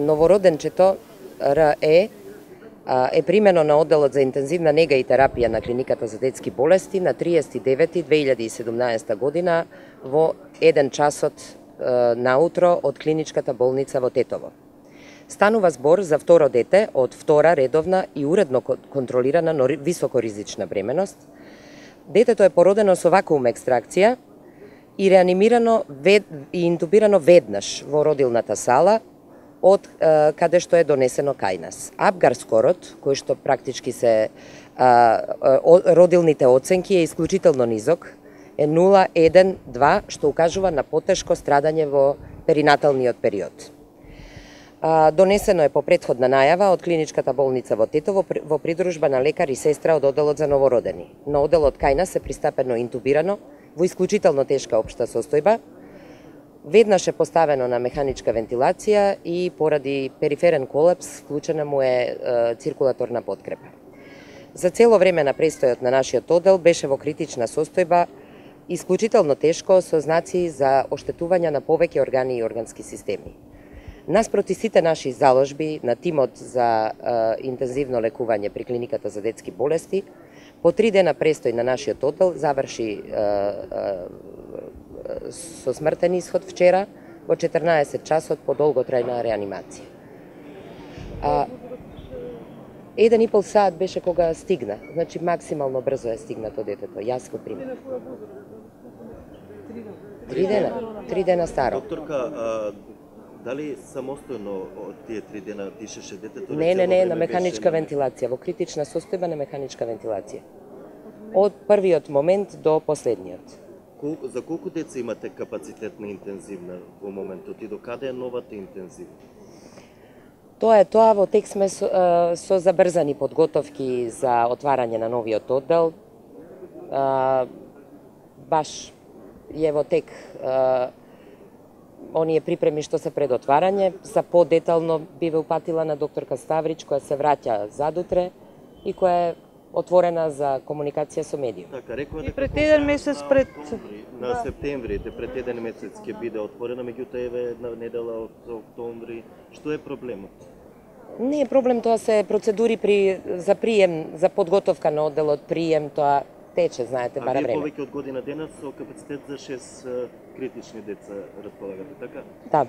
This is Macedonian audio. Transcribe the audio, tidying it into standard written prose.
Новороденчето РЕ е примено на одделот за интензивна нега и терапија на клиниката за детски болести на 30.9.2017 година во 1 часот наутро од клиничката болница во Тетово. Станува збор за второ дете од втора редовна и уредно контролирана, но високоризична бременост. Детето е породено со вакуум екстракција и реанимирано и интубирано веднаш во родилната сала од каде што е донесено кај нас. Апгар скорот, кој што практички се родилните оценки е исклучително низок, е 0,1-2, што укажува на потешко страдање во перинаталниот период. Донесено е по претходна најава од клиничката болница во Тетово во придружба на лекар и сестра од одделот за новородени. На одделот кај нас е пристапено интубирано во исклучително тешка општа состојба. Веднаш е поставено на механичка вентилација и поради периферен колапс вклучена му е циркулаторна подкрепа. За цело време на престојот на нашиот оддел беше во критична состојба, исклучително тешко, со знаци за оштетување на повеќе органи и органски системи. Наспроти сите наши заложби на тимот за интензивно лекување при клиниката за детски болести, по 3 дена престој на нашиот оддел заврши со смртен исход вчера во 14 часот по долготрајна реанимација. 1,5 сат беше кога стигна, значи максимално брзо е стигнато детето. Јас го примам. 3 дена старо. Докторка, дали самостојно од тие 3 дена дишеше детето? Не, на механичка вентилација, во критична состојба на механичка вентилација. Од првиот момент до последниот. За колку деца имате капацитет на интензивна во моментот и до каде е новата интензивна? Тоа во тек сме со забрзани подготовки за отварање на новиот оддел. Баш е во тек оние припреми што се пред отварање. За подетално би ве упатила на докторка Ставрич, која се враќа задутре и која е отворена за комуникација со медиум. Така, рекува дека пред 1 месец пред на септември, пред 1 месец ќе биде отворена, меѓутоа еве една недела од октомври. Што е проблемот? Не е проблем, тоа се процедури за прием, за подготовка на одделот, прием, тоа тече, знаете, бара време. А вие повеќе од година дена со капацитет за 6 критични деца располагате, така? Да.